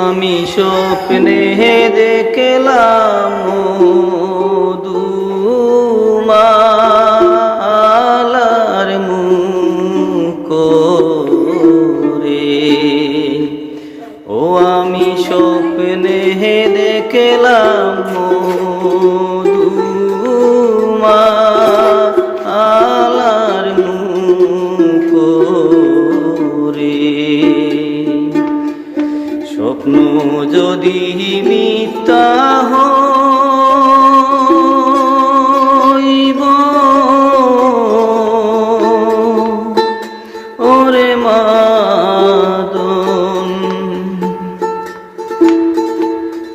আমি স্বপ্নে দেখলাম মধুমালার মুখ রে। ও আমি স্বপ্নে দেখলাম মধুমালার মুখ রে। স্বপ্ন যদি মিথ্যা হইব ওরে মাদন,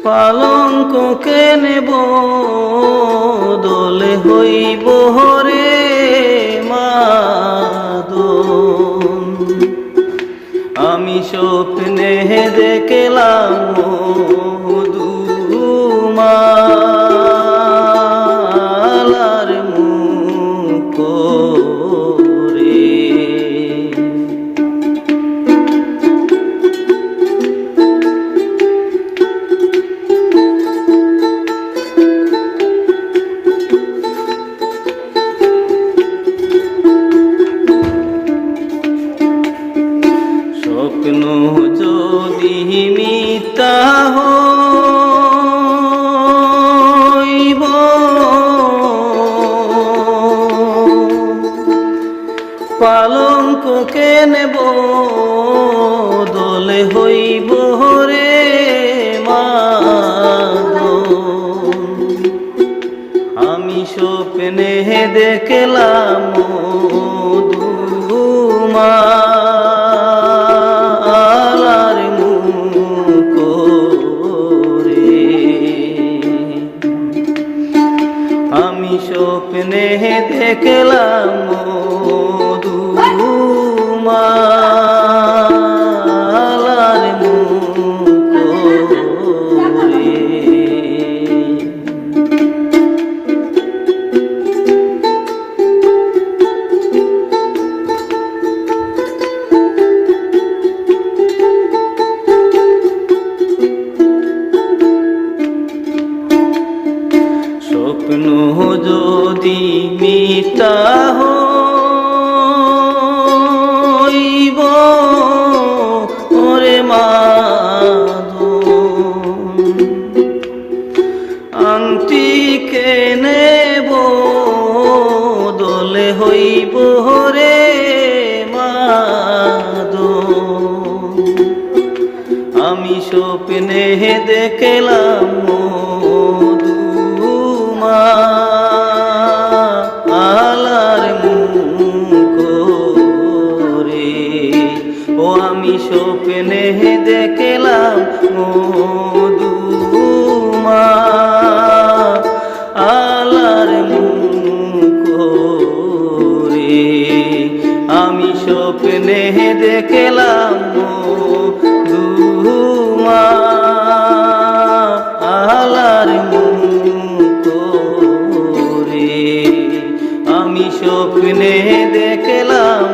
পালঙ্ককে নেব দলে হইব রে মাদন। আমি স্বপ্নে দেখলাম মধুমালার মুখ রে। স্বপ্ন যদি মিথ্যা হইব পালঙ্ককে নেব দলে হইব রে মাদন। আমি স্বপ্নে দেখলাম মধুমালার মুখ রে। আমি স্বপ্নে দেখলাম মধুমালার মুখ রে। স্বপ্ন যদি মিথ্যা হইব ওরে মাদন, আংটিকে নেব দলে হইব রে মাদন। আমি স্বপ্নে দেখলাম মধুমালার মুখ রে। ও আমি স্বপ্নে দেখলাম মধুমালার মুখ রে। আমি স্বপ্নে দেখলাম মধুমালার মুখ রে। আমি স্বপ্নে দেখলাম